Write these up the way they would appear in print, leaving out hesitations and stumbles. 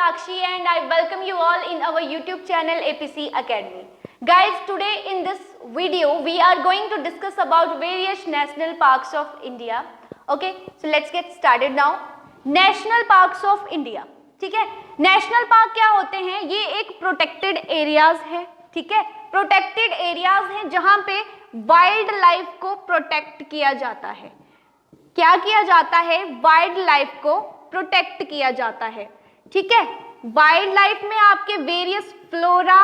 Sakshi and I welcome you all in our YouTube channel APC Academy. Guys, today in this video we are going to discuss about various national parks of India. Okay, so let's get started now. National Parks of India. ठीक है, national park क्या होते हैं? ये एक protected areas है. ठीक है, प्रोटेक्टेड एरियाज हैं जहां पे वाइल्ड लाइफ को प्रोटेक्ट किया जाता है. क्या किया जाता है? वाइल्ड लाइफ को प्रोटेक्ट किया जाता है. ठीक है, वाइल्ड लाइफ में आपके वेरियस फ्लोरा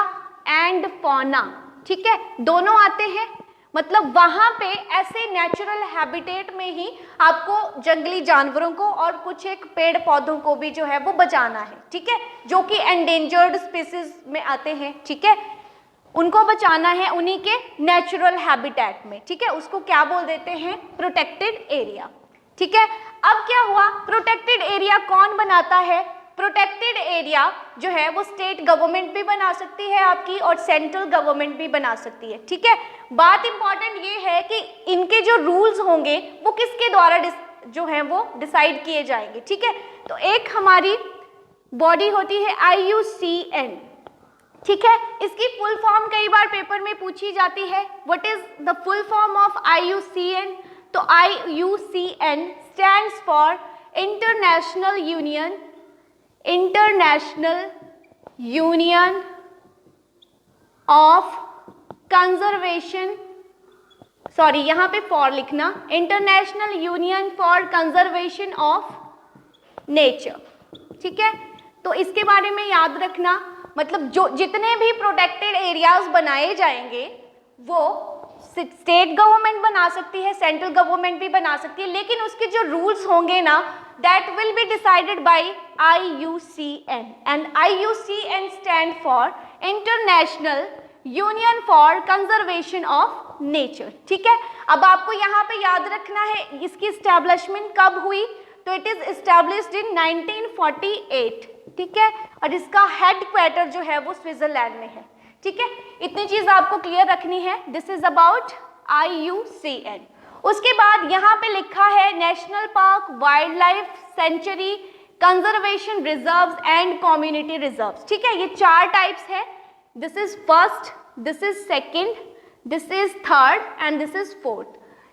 एंड फौना, ठीक है, दोनों आते हैं. मतलब वहां पे ऐसे नेचुरल हैबिटेट में ही आपको जंगली जानवरों को और कुछ एक पेड़ पौधों को भी जो है वो बचाना है. ठीक है, जो कि एंडेंजर्ड स्पीसीज में आते हैं. ठीक है, उनको बचाना है उन्हीं के नेचुरल हैबिटेट में. ठीक है, उसको क्या बोल देते हैं? Protected area. ठीक है, अब क्या हुआ? प्रोटेक्टेड एरिया कौन बनाता है? प्रोटेक्टेड एरिया जो है वो स्टेट गवर्नमेंट भी बना सकती है आपकी और सेंट्रल गवर्नमेंट भी बना सकती है. ठीक है, बात इंपॉर्टेंट ये है कि इनके जो रूल्स होंगे वो किसके द्वारा जो है वो डिसाइड किए जाएंगे. ठीक है, तो एक हमारी बॉडी होती है IUCN. ठीक है, इसकी फुल फॉर्म कई बार पेपर में पूछी जाती है. What is the full form of IUCN? तो IUCN stands for international union of conservation, sorry यहाँ पे फॉर लिखना, international union for conservation of nature. ठीक है, तो इसके बारे में याद रखना. मतलब जो जितने भी प्रोटेक्टेड एरियाज बनाए जाएंगे वो स्टेट गवर्नमेंट बना सकती है, सेंट्रल गवर्नमेंट भी बना सकती है, लेकिन उसके जो रूल्स होंगे ना that will be decided by IUCN and IUCN stand for International Union for Conservation of Nature. ठीक है, अब आपको यहाँ पे याद रखना है इसकी एस्टैब्लिशमेंट कब हुई. तो इट इज एस्टैब्लिश्ड इन 1948. ठीक है, और इसका हेडक्वार्टर जो है वो स्विट्जरलैंड में है. ठीक है, इतनी चीज आपको क्लियर रखनी है. This is about IUCN. उसके बाद यहाँ पे लिखा है national park, wild life sanctuary, conservation reserves and community reserves. ठीक है, ये चार टाइप्स है. This is first, this is second, this is third and this is fourth.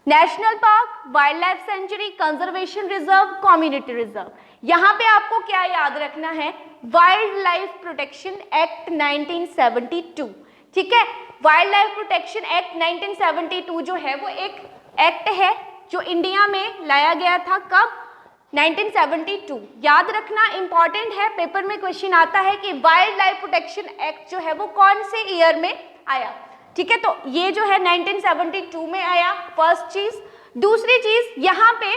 National park, wild life sanctuary, conservation reserve, community reserve. यहाँ पे आपको क्या याद रखना है? Wild life protection act 1972. ठीक है, वाइल्ड लाइफ प्रोटेक्शन एक्ट 1972 जो है वो एक एक्ट है जो इंडिया में लाया गया था. कब? 1972. याद रखना, इंपॉर्टेंट है, पेपर में क्वेश्चन आता है कि वाइल्ड लाइफ प्रोटेक्शन एक्ट जो है वो कौन से ईयर में आया. ठीक है, तो ये जो है 1972 में आया, फर्स्ट चीज. दूसरी चीज, यहाँ पे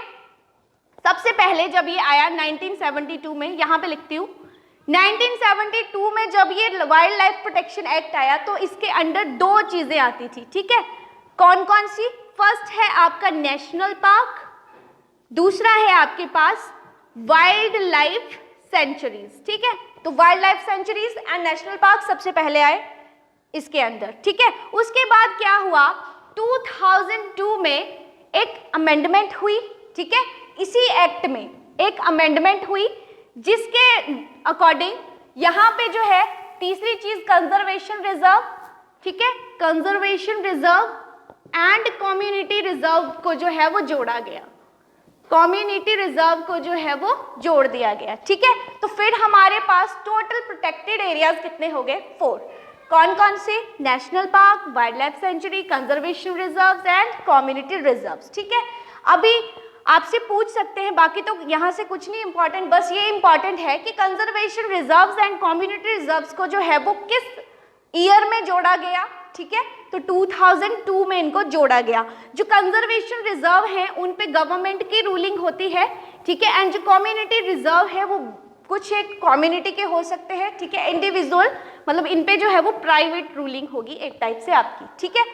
सबसे पहले जब ये आया 1972 में, यहाँ पे लिखती हूँ 1972 में जब ये वाइल्ड लाइफ प्रोटेक्शन एक्ट आया तो इसके अंडर दो चीजें आती थी. ठीक है, कौन कौन सी? फर्स्ट है आपका नेशनल पार्क, दूसरा है आपके पास वाइल्ड लाइफ सेंचुरीज. ठीक है, तो wild life sanctuaries and national park सबसे पहले आए इसके अंदर. ठीक है, उसके बाद क्या हुआ? 2002 में एक अमेंडमेंट हुई. ठीक है, इसी एक्ट में एक अमेंडमेंट हुई जिसके अकॉर्डिंग यहाँ पे जो है तीसरी चीज कंजर्वेशन रिजर्व. ठीक है, conservation reserve and community reserve को जो है वो जोड़ा गया. कम्युनिटी रिजर्व को जो है वो जोड़ दिया गया. ठीक है, तो फिर हमारे पास टोटल प्रोटेक्टेड एरियाज कितने हो गए? 4. कौन कौन से? National park, wild life sanctuary, conservation reserves and community reserves. ठीक है, अभी आपसे पूछ सकते हैं, बाकी तो यहाँ से कुछ नहीं इंपॉर्टेंट, बस ये इंपॉर्टेंट है कि conservation reserves and community reserves को जो है वो किस ईयर में जोड़ा गया. ठीक है, तो 2002 में इनको जोड़ा गया. जो कंजर्वेशन रिजर्व हैं उन पे गवर्नमेंट की रूलिंग होती है. ठीक है, एंड जो कम्युनिटी रिजर्व है वो कुछ एक कम्युनिटी के हो सकते हैं. ठीक है, इंडिविजुअल, मतलब इन पे जो है वो प्राइवेट रूलिंग होगी एक टाइप से आपकी. ठीक है,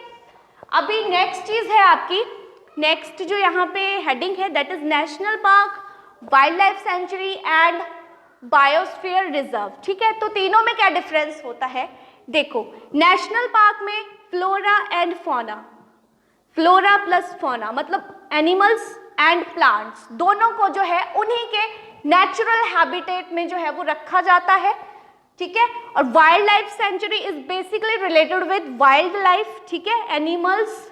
अभी नेक्स्ट चीज है आपकी, नेक्स्ट जो यहाँ पे हेडिंग है that is national park, wild life sanctuary and biosphere reserve. ठीक है, तो तीनों में क्या डिफरेंस होता है? देखो, नेशनल पार्क में flora and fauna, flora plus fauna मतलब एनिमल्स एंड प्लांट्स दोनों को जो है उन्हीं के नेचुरल हैबिटेट में जो है वो रखा जाता है, ठीक है। और wild life sanctuary is basically related with wild life, ठीक है, एनिमल्स,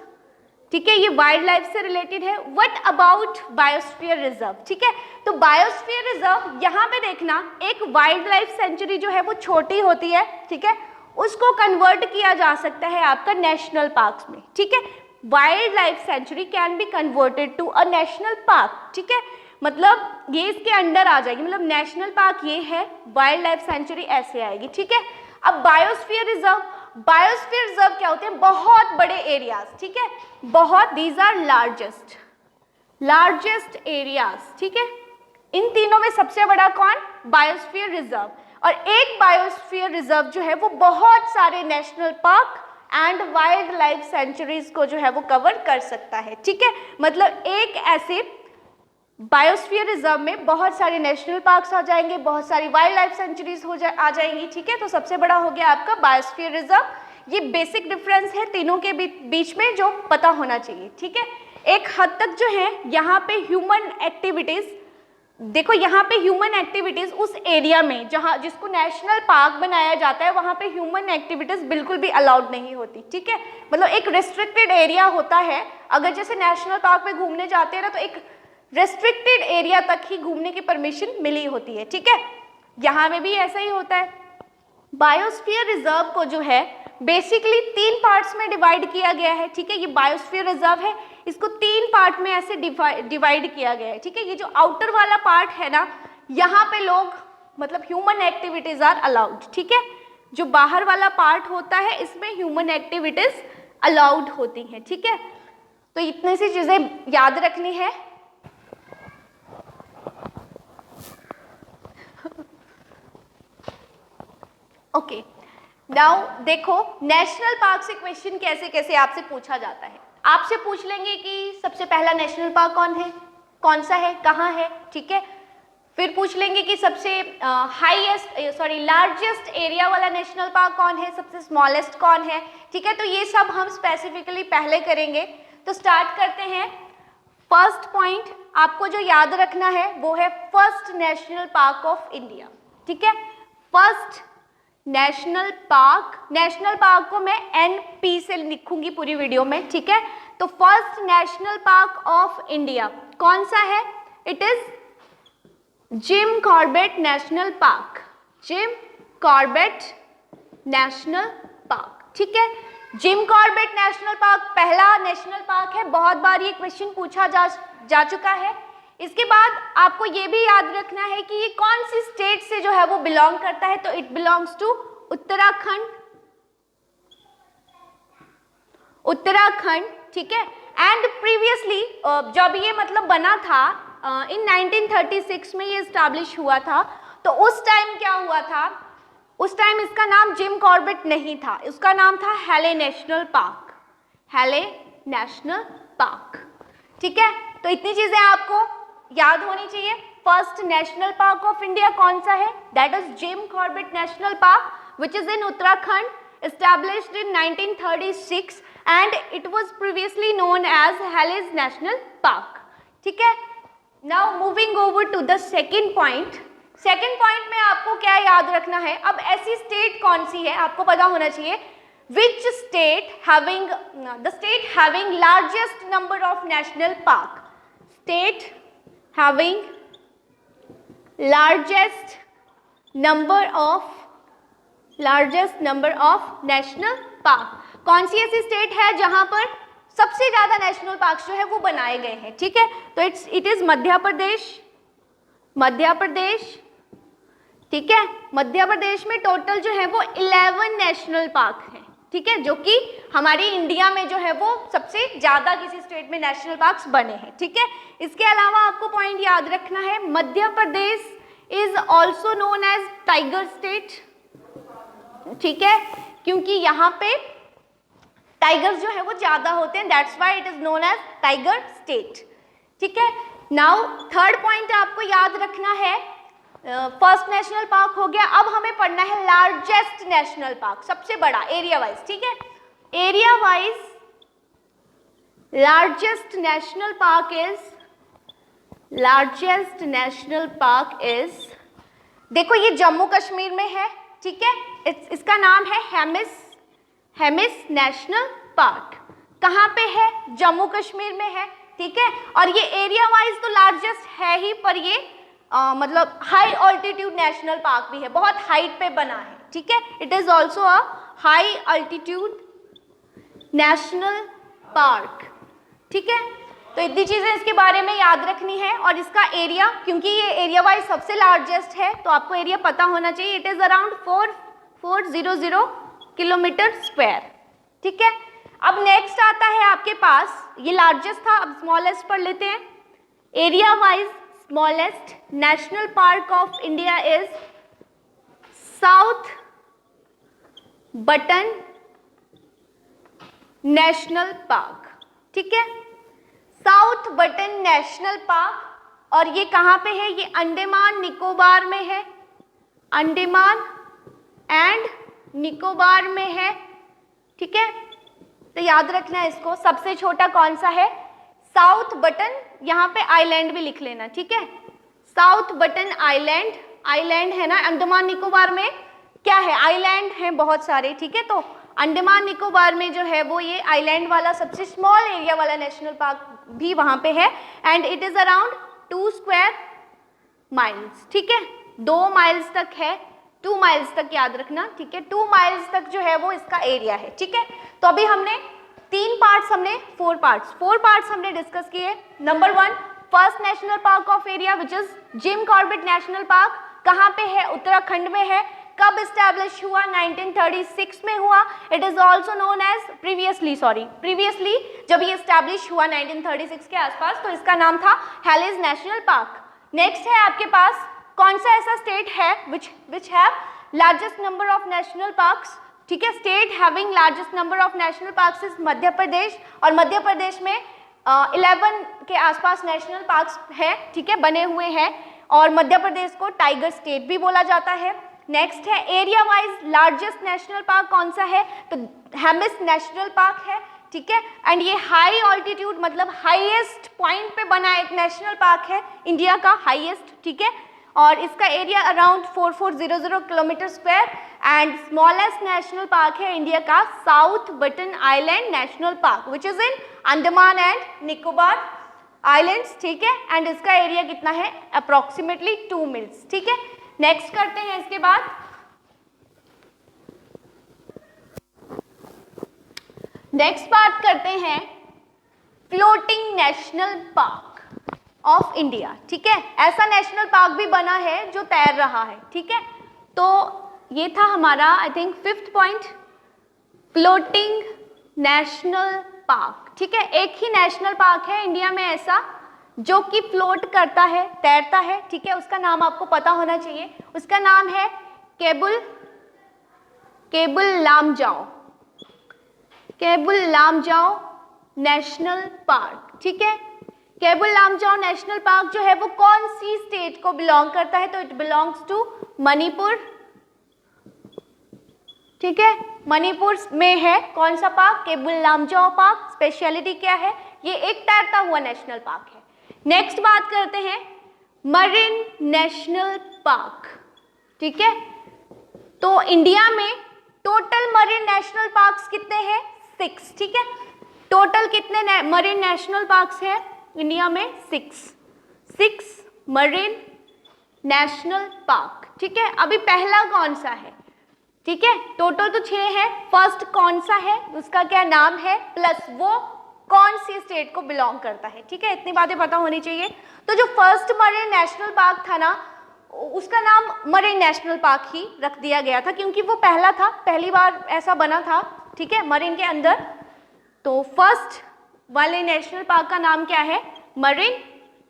ठीक है, ये वाइल्ड लाइफ से रिलेटेड है। व्हाट अबाउट बायोस्फीयर रिजर्व, ठीक है, तो बायोस्फीयर रिजर्व यहाँ पे देखना, एक वाइल्ड लाइफ सेंचुरी जो है वो छोटी होती है, ठीक है, उसको कन्वर्ट किया जा सकता है आपका नेशनल पार्क्स में, ठीक है। Wildlife sanctuary can be converted to a national park, ठीक है, मतलब ये इसके अंडर आ जाएगी, मतलब नेशनल पार्क ये है, वाइल्ड लाइफ सेंचुरी ऐसे आएगी, ठीक है। अब बायोस्फीयर रिजर्व, बायोस्फीयर रिजर्व क्या होते हैं, बहुत बड़े एरियाज, ठीक है, बहुत, दीज आर लार्जेस्ट एरियाज, ठीक है। इन तीनों में सबसे बड़ा कौन, बायोस्फीयर रिजर्व। और एक बायोस्फीयर रिजर्व जो है वो बहुत सारे national park and wild life sanctuaries को जो है वो कवर कर सकता है, ठीक है। मतलब एक ऐसे बायोस्फीयर रिजर्व में बहुत सारे नेशनल पार्क्स आ जाएंगे, बहुत सारी वाइल्ड लाइफ सेंचुरीज आ जाएंगी, ठीक है। तो सबसे बड़ा हो गया आपका बायोस्फीयर रिजर्व। ये बेसिक डिफरेंस है तीनों के बीच में जो पता होना चाहिए, ठीक है। एक हद तक जो है यहाँ पे ह्यूमन एक्टिविटीज, देखो यहाँ पे ह्यूमन एक्टिविटीज उस एरिया में जहाँ जिसको नेशनल पार्क बनाया जाता है वहाँ पे ह्यूमन एक्टिविटीज बिल्कुल भी अलाउड नहीं होती, ठीक है। मतलब एक रेस्ट्रिक्टेड एरिया होता है, अगर जैसे नेशनल पार्क में घूमने जाते हैं ना तो एक रेस्ट्रिक्टेड एरिया तक ही घूमने की परमिशन मिली होती है, ठीक है। यहाँ में भी ऐसा ही होता है। बायोस्फीयर रिजर्व को जो है बेसिकली 3 पार्ट्स में डिवाइड किया गया है, ठीक है। ये बायोस्फीयर रिजर्व है, इसको 3 पार्ट में ऐसे डिवाइड किया गया है, ठीक है। ये जो आउटर वाला पार्ट है ना, यहाँ पे लोग मतलब ह्यूमन एक्टिविटीज आर अलाउड, ठीक है। जो बाहर वाला पार्ट होता है इसमें ह्यूमन एक्टिविटीज अलाउड होती हैं, ठीक है। तो इतनी सी चीजें याद रखनी है। ओके, नाउ देखो नेशनल पार्क से क्वेश्चन कैसे कैसे आपसे पूछा जाता है। आपसे पूछ लेंगे कि सबसे पहला नेशनल पार्क कौन सा है, कहाँ है, ठीक है। फिर पूछ लेंगे कि सबसे लार्जेस्ट एरिया वाला नेशनल पार्क कौन है, सबसे स्मॉलेस्ट कौन है, ठीक है। तो ये सब हम स्पेसिफिकली पहले करेंगे। तो स्टार्ट करते हैं। फर्स्ट पॉइंट आपको जो याद रखना है वो है first national park of India, ठीक है। फर्स्ट नेशनल पार्क को मैं NP से लिखूंगी पूरी वीडियो में, ठीक है। तो first national park of India कौन सा है, it is Jim Corbett national park, Jim Corbett national park, ठीक है। जिम कॉर्बेट नेशनल पार्क पहला नेशनल पार्क है, बहुत बार ये क्वेश्चन पूछा जा चुका है। इसके बाद आपको ये भी याद रखना है कि ये कौन सी स्टेट से जो है वो बिलोंग करता है, तो इट बिलोंग्स टू उत्तराखंड, ठीक है। एंड प्रीवियसली जब ये मतलब बना था इन 1936 में ये एस्टैब्लिश हुआ था, तो उस टाइम क्या हुआ था, उस टाइम इसका नाम जिम कॉर्बेट नहीं था, उसका नाम था हैले नेशनल पार्क, ठीक है। तो इतनी चीजें आपको याद होनी चाहिए। First national park of India कौन सा है, that is Jim Corbett national park which is in Uttarakhand, established in 1936 and it was previously known as Halle's National Park, ठीक है। Now moving over to the second point में आपको क्या याद रखना है, अब ऐसी स्टेट कौन सी है आपको पता होना चाहिए, which state having the state having largest number of national park, state having largest number of national park, कौन सी ऐसी स्टेट है जहां पर सबसे ज्यादा नेशनल पार्क्स जो है वो बनाए गए हैं, ठीक है। तो इट इज मध्य प्रदेश, ठीक है। मध्य प्रदेश में टोटल जो है वो 11 नेशनल पार्क हैं, ठीक है, जो कि हमारी इंडिया में जो है वो सबसे ज्यादा किसी स्टेट में नेशनल पार्क्स बने हैं, ठीक है। इसके अलावा आपको पॉइंट याद रखना है, Madhya Pradesh is also known as tiger state, ठीक है, क्योंकि यहाँ पे टाइगर्स जो है वो ज्यादा होते हैं, that's why it is known as tiger state, ठीक है। नाउ थर्ड पॉइंट आपको याद रखना है, फर्स्ट नेशनल पार्क हो गया, अब हमें पढ़ना है लार्जेस्ट नेशनल पार्क, सबसे बड़ा एरिया वाइज, ठीक है। Area wise largest national park is largest national park is, देखो ये जम्मू कश्मीर में है, ठीक है, इसका नाम है हेमिस नेशनल पार्क। कहाँ पे है? जम्मू कश्मीर में है, ठीक है। और ये एरिया वाइज तो लार्जेस्ट है ही, पर ये मतलब हाई ऑल्टीट्यूड नेशनल पार्क भी है, बहुत हाइट पे बना है, ठीक है। It is also a high altitude national park, ठीक है। तो इतनी चीजें इसके बारे में याद रखनी है। और इसका एरिया, क्योंकि ये एरिया वाइज सबसे लार्जेस्ट है, तो आपको एरिया पता होना चाहिए। It is around 4400 kilometre square, ठीक है। अब नेक्स्ट आता है आपके पास, ये लार्जेस्ट था, अब स्मॉलेस्ट पढ़ लेते हैं। Area wise smallest national park of India is south button national park, ठीक है, साउथ बटन नेशनल पार्क। और ये कहाँ पे है? ये अंडमान निकोबार में है, अंडमान एंड निकोबार में है, ठीक है। तो याद रखना है इसको। सबसे छोटा कौन सा है? साउथ बटन, यहाँ पे आइलैंड भी लिख लेना, ठीक है। साउथ बटन आइलैंड, आइलैंड है ना, अंडमान निकोबार में क्या है? आइलैंड हैं बहुत सारे, ठीक है। तो अंडमान निकोबार में जो है वो ये आइलैंड वाला सबसे स्मॉल एरिया वाला नेशनल पार्क भी वहां पे है। And it is around 2 square miles, ठीक है, 2 माइल्स तक है, 2 माइल्स तक याद रखना, ठीक है। 2 माइल्स तक जो है वो इसका एरिया है, ठीक है। तो अभी हमने 3 पार्ट्स, हमने 4 पार्ट्स हमने डिस्कस किए। Number 1, first national park of area which is Jim Corbett national park. कहाँ पे है? उत्तराखंड में है। कब इस्टेब्लिश हुआ? 1936 में हुआ। It is also known as previously जब ये इस्टेब्लिश हुआ 1936 के आसपास, तो इसका नाम था हेलिस नेशनल पार्क। नेक्स्ट है आपके पास, कौन सा ऐसा स्टेट है which have largest number of national parks, ठीक है। State having largest number of national parks is Madhya Pradesh. और मध्य प्रदेश में 11 के आसपास नेशनल पार्क्स हैं, ठीक है, बने हुए हैं। और मध्य प्रदेश को टाइगर स्टेट भी बोला जाता है। नेक्स्ट है area wise largest national park कौन सा है? तो हेमिस नेशनल पार्क है, ठीक है। एंड ये हाई ऑल्टीट्यूड मतलब हाईएस्ट पॉइंट पे बना एक नेशनल पार्क है, इंडिया का हाईएस्ट, ठीक है। और इसका area around 4400 kilometre square. And smallest national park है इंडिया का south button island national park which is in Andaman and Nicobar islands, ठीक है। एंड इसका एरिया कितना है? अप्रोक्सीमेटली 2 मील्स, ठीक है। नेक्स्ट करते हैं इसके बाद, नेक्स्ट बात करते हैं floating national park of India, ठीक है। ऐसा नेशनल पार्क भी बना है जो तैर रहा है, ठीक है। तो ये था हमारा I think 5th point, floating national park, ठीक है। एक ही नेशनल पार्क है इंडिया में ऐसा जो कि फ्लोट करता है, तैरता है, ठीक है। उसका नाम आपको पता होना चाहिए। उसका नाम है केबुल लामजाओ नेशनल पार्क, ठीक है। केबुल लामजाओ नेशनल पार्क जो है वो कौन सी स्टेट को बिलोंग करता है? तो इट बिलोंग्स टू मणिपुर, ठीक है। मणिपुर में है कौन सा park? Keibul Lamjao park. Speciality क्या है? ये एक तैरता हुआ नेशनल पार्क है। नेक्स्ट बात करते हैं मरीन नेशनल पार्क, ठीक है। तो इंडिया में टोटल मरीन नेशनल पार्क्स कितने हैं? 6, ठीक है। टोटल कितने मरीन नेशनल पार्क्स हैं इंडिया में? 6 मरीन नेशनल पार्क, ठीक है। अभी पहला कौन सा है? ठीक है, टोटल तो 6 है। फर्स्ट कौन सा है, उसका क्या नाम है, प्लस वो कौन सी स्टेट को बिलोंग करता है, ठीक है। इतनी बातें पता होनी चाहिए। तो जो फर्स्ट मरीन नेशनल पार्क था ना, उसका नाम मरीन नेशनल पार्क ही रख दिया गया था क्योंकि वो पहला था, पहली बार ऐसा बना था, ठीक है, मरीन के अंदर। तो फर्स्ट वाले नेशनल पार्क का नाम क्या है? Marine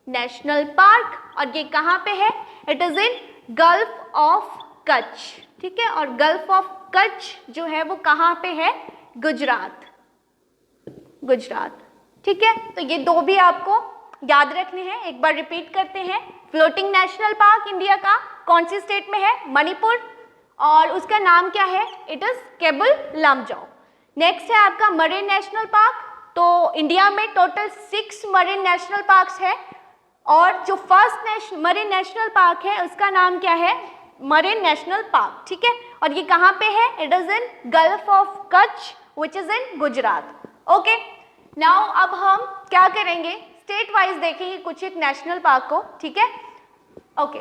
national park. और ये कहाँ पे है? It is in gulf of Kutch, ठीक है। और गल्फ ऑफ कच्छ जो है वो कहाँ पे है? गुजरात, ठीक है। तो ये 2 भी आपको याद रखने हैं। एक बार रिपीट करते हैं। फ्लोटिंग नेशनल पार्क इंडिया का कौन सी स्टेट में है? मणिपुर। और उसका नाम क्या है? It is Keibul Lamjao. Next है आपका मरीन नेशनल पार्क। तो इंडिया में टोटल 6 मरीन नेशनल पार्क्स है और जो फर्स्ट मरीन नेशनल पार्क है उसका नाम क्या है, मरीन नेशनल पार्क, ठीक है। और ये कहाँ पे है, it is in gulf of Kutch which is in Gujarat. Okay, now अब हम क्या करेंगे, स्टेट वाइज देखेंगे कुछ एक नेशनल पार्क को, ठीक है। ओके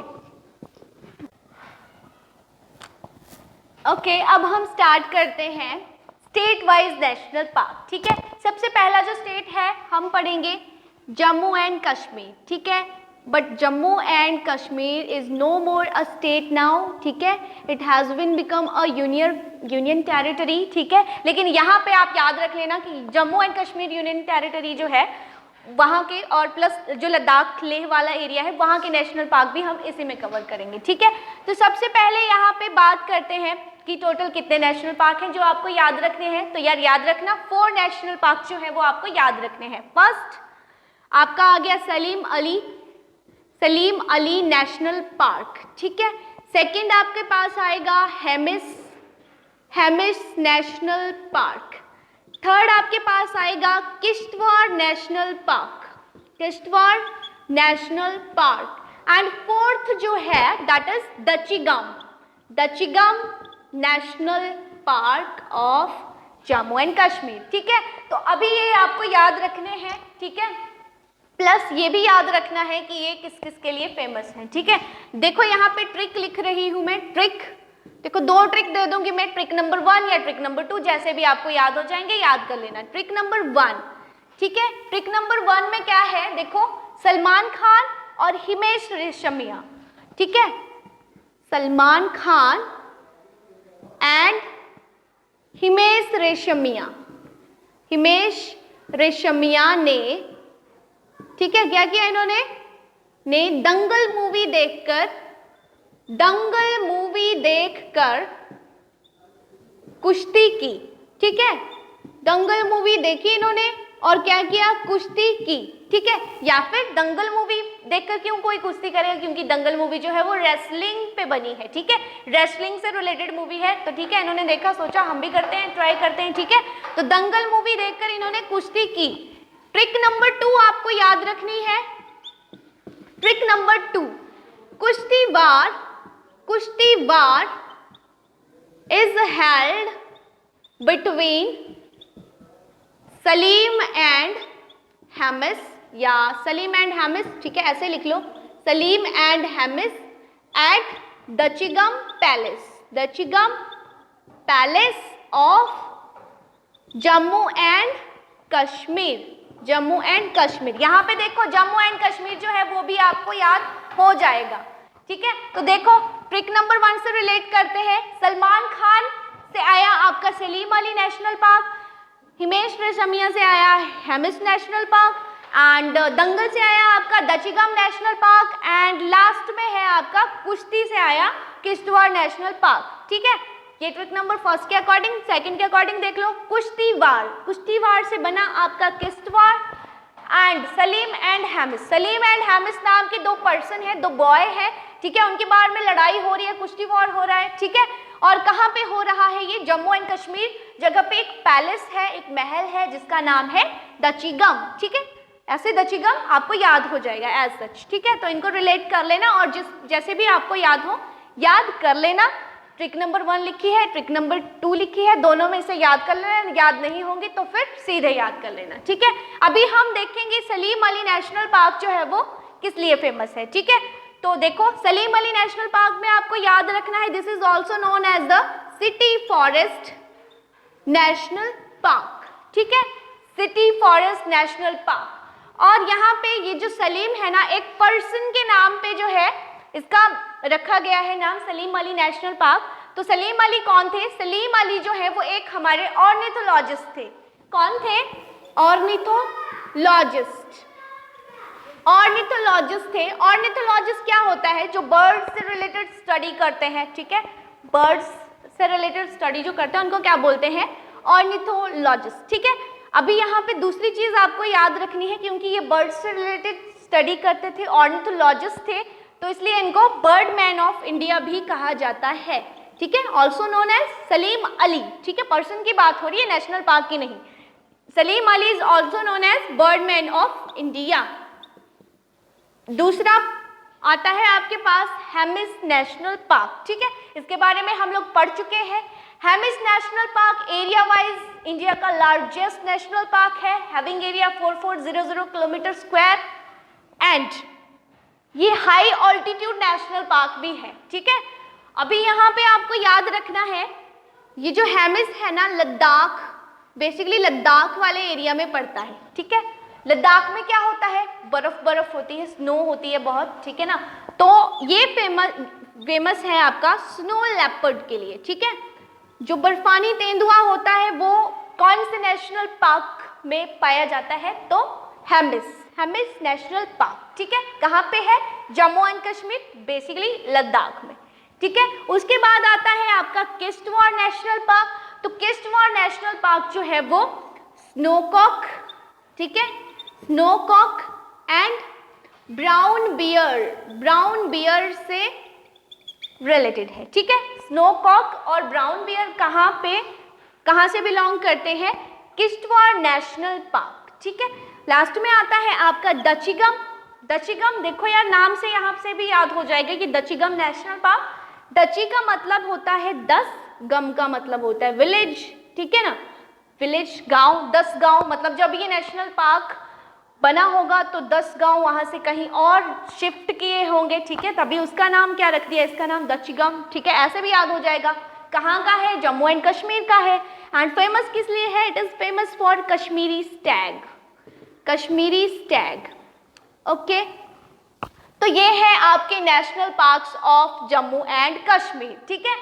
ओके, अब हम स्टार्ट करते हैं स्टेट वाइज नेशनल पार्क, ठीक है। सबसे पहला जो स्टेट है हम पढ़ेंगे जम्मू एंड कश्मीर, ठीक है। But Jammu and Kashmir is no more a state now, ठीक है। It has been become a union territory, ठीक है। लेकिन यहाँ पे आप याद रख लेना कि Jammu and Kashmir union territory जो है वहाँ के, और प्लस जो लद्दाख लेह वाला एरिया है वहाँ के नेशनल पार्क भी हम इसी में कवर करेंगे, ठीक है। तो सबसे पहले यहाँ पे बात करते हैं कि टोटल कितने नेशनल पार्क हैं जो आपको याद रखने हैं। तो यार याद रखना 4 नेशनल पार्क जो है वो आपको याद रखने हैं। फर्स्ट आपका आ गया सलीम अली नेशनल पार्क, ठीक है। सेकंड आपके पास आएगा हेमिस नेशनल पार्क। थर्ड आपके पास आएगा Kishtwar national park and fourth जो है that is Dachigam national park of Jammu and Kashmir, ठीक है। तो अभी ये आपको याद रखने हैं, ठीक है। प्लस ये भी याद रखना है कि ये किस किस के लिए फेमस है, ठीक है। देखो यहाँ पे ट्रिक लिख रही हूं मैं, ट्रिक देखो 2 ट्रिक दे दूंगी मैं, ट्रिक नंबर 1 या ट्रिक नंबर 2, जैसे भी आपको याद हो जाएंगे याद कर लेना। ट्रिक नंबर 1, ठीक है। ट्रिक नंबर 1 में क्या है, देखो सलमान खान और हिमेश रेशमिया, ठीक है। सलमान खान एंड हिमेश रेशमिया ने, ठीक है, क्या किया इन्होंने दंगल मूवी देखकर कुश्ती की, ठीक है। दंगल मूवी देखी इन्होंने और क्या किया, कुश्ती की, ठीक है। या फिर दंगल मूवी देखकर क्यों कोई कुश्ती करेगा, क्योंकि दंगल मूवी जो है वो रेसलिंग पे बनी है, ठीक है। रेसलिंग से रिलेटेड मूवी है, तो ठीक है इन्होंने देखा, सोचा हम भी करते हैं, ट्राई करते हैं, ठीक है। तो दंगल मूवी देखकर इन्होंने कुश्ती की। ट्रिक नंबर 2 आपको याद रखनी है। ट्रिक नंबर 2, कुश्ती war is held between Salim and Hemis, ठीक है, ऐसे लिख लो, Salim and Hemis at Dachigam palace of Jammu and Kashmir. यहाँ पे देखो जम्मू एंड कश्मीर जो है वो भी आपको याद हो जाएगा, ठीक है। तो देखो ट्रिक नंबर 1 से रिलेट करते हैं। सलमान खान से आया आपका सलीम अली नेशनल पार्क, हिमेश रेशमिया से आया हेमिस नेशनल पार्क, एंड दंगल से आया आपका Dachigam national park, and last में है आपका कुश्ती से आया किश्तवाड़ नेशनल पार्क, ठीक है। ये ट्रिक नंबर 1 के अकॉर्डिंग। सेकंड के अकॉर्डिंग देख लो, कुश्तीवाड़ से बना आपका किश्तवाड़ एंड सलीम एंड हेमिस नाम के 2 पर्सन है, 2 बॉय है, ठीक है। उनके बारे में लड़ाई हो रही है, कुश्ती वॉर हो रहा है, ठीक है। और कहाँ पे हो रहा है ये, जम्मू एंड कश्मीर जगह पे एक पैलेस है, एक महल है जिसका नाम है दचिगम, ठीक है। ऐसे दचिगम आपको याद हो जाएगा एज सच, ठीक है। तो इनको रिलेट कर लेना और जैसे भी आपको याद हो याद कर लेना। ट्रिक नंबर 1 लिखी है, ट्रिक नंबर 2 लिखी है, दोनों में से याद कर लेना, याद नहीं होंगे तो फिर सीधे याद कर लेना, ठीक है। अभी हम देखेंगे सलीम अली नेशनल पार्क जो है वो किस लिए फेमस है, ठीक है। तो देखो सलीम अली नेशनल पार्क में आपको याद रखना है, this is also known as the city forest national park, ठीक है, सिटी फॉरेस्ट नेशनल पार्क। और यहाँ पे ये जो सलीम है ना, एक पर्सन के नाम पे जो है इसका रखा गया है नाम, सलीम अली नेशनल पार्क। तो सलीम अली कौन थे, सलीम अली जो है वो एक हमारे ऑर्निथोलॉजिस्ट थे। कौन थे, ऑर्निथोलॉजिस्ट थे। ऑर्निथोलॉजिस्ट क्या होता है, जो बर्ड से रिलेटेड स्टडी करते हैं, ठीक है। बर्ड्स से रिलेटेड स्टडी जो करते हैं उनको क्या बोलते हैं, ऑर्निथोलॉजिस्ट, ठीक है। अभी यहाँ पे दूसरी चीज आपको याद रखनी है, क्योंकि ये बर्ड से रिलेटेड स्टडी करते थे, ऑर्निथोलॉजिस्ट थे, तो इसलिए इनको बर्डमैन ऑफ इंडिया भी कहा जाता है, ठीक है। Also known as Salim Ali, ठीक है, पर्सन की बात हो रही है, नेशनल पार्क की नहीं। Salim Ali is also known as birdman of India. दूसरा आता है आपके पास हेमिस नेशनल पार्क, ठीक है, इसके बारे में हम लोग पढ़ चुके हैं। Hemis national park area wise India का लार्जेस्ट नेशनल पार्क है, having area 4400 kilometre square and ये हाई ऑल्टीट्यूड नेशनल पार्क भी है, ठीक है। अभी यहाँ पे आपको याद रखना है, ये जो हेमिस है ना, लद्दाख, बेसिकली लद्दाख वाले एरिया में पड़ता है, ठीक है। लद्दाख में क्या होता है, बर्फ होती है, स्नो होती है बहुत, ठीक है ना। तो ये फेमस है आपका स्नो लेपर्ड के लिए, ठीक है। जो बर्फानी तेंदुआ होता है वो कौन से नेशनल पार्क में पाया जाता है, तो हेमिस नेशनल पार्क, ठीक है। कहाँ पे है, जम्मू एंड कश्मीर, बेसिकली लद्दाख में, ठीक है। उसके बाद आता है आपका किश्तवाड़ नेशनल पार्क। तो किश्तवाड़ नेशनल पार्क जो है वो स्नोकॉक, ठीक है, स्नोकॉक एंड ब्राउन बियर से रिलेटेड है, ठीक है। स्नोकॉक और ब्राउन बियर कहाँ से बिलोंग करते हैं, किश्तवाड़ नेशनल पार्क, ठीक है। लास्ट में आता है आपका दचिगम, देखो यार नाम से यहाँ से भी याद हो जाएगा कि दचिगम नेशनल पार्क, दची का मतलब होता है 10, गम का मतलब होता है विलेज, ठीक है ना, विलेज गांव, 10 गांव, मतलब जब ये नेशनल पार्क बना होगा तो 10 गांव वहां से कहीं और शिफ्ट किए होंगे, ठीक है, तभी उसका नाम क्या रख दिया, इसका नाम दचिगम, ठीक है। ऐसे भी याद हो जाएगा। कहाँ का है, जम्मू एंड कश्मीर का है एंड फेमस किस लिए है, it is famous for Kashmiri Stag, okay. तो ये है आपके national parks of Jammu and Kashmir, ठीक है।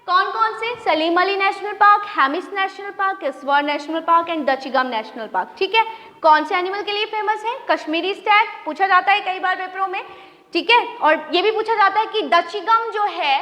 कौन कौन से, Salim Ali national park, Hemis national park, Kishtwar national park and Dachigam national park, ठीक है। कौन से एनिमल के लिए फेमस है, कश्मीरी स्टैग, पूछा जाता है कई बार पेपरों में, ठीक है। और ये भी पूछा जाता है कि दचिगम जो है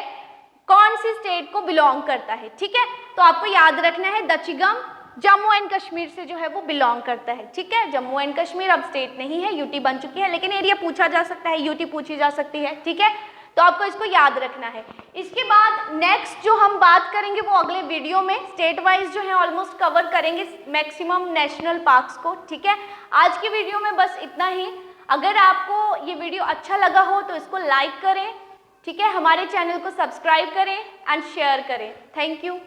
कौन सी स्टेट को बिलोंग करता है, ठीक है। तो आपको याद रखना है दचिगम जम्मू एंड कश्मीर से जो है वो बिलोंग करता है, ठीक है। जम्मू एंड कश्मीर अब स्टेट नहीं है, यूटी बन चुकी है, लेकिन एरिया पूछा जा सकता है, यूटी पूछी जा सकती है, ठीक है। तो आपको इसको याद रखना है। इसके बाद नेक्स्ट जो हम बात करेंगे वो अगले वीडियो में स्टेट वाइज जो है ऑलमोस्ट कवर करेंगे मैक्सिमम नेशनल पार्क्स को, ठीक है। आज की वीडियो में बस इतना ही। अगर आपको ये वीडियो अच्छा लगा हो तो इसको लाइक करें, ठीक है, हमारे चैनल को सब्सक्राइब करें एंड शेयर करें। Thank you.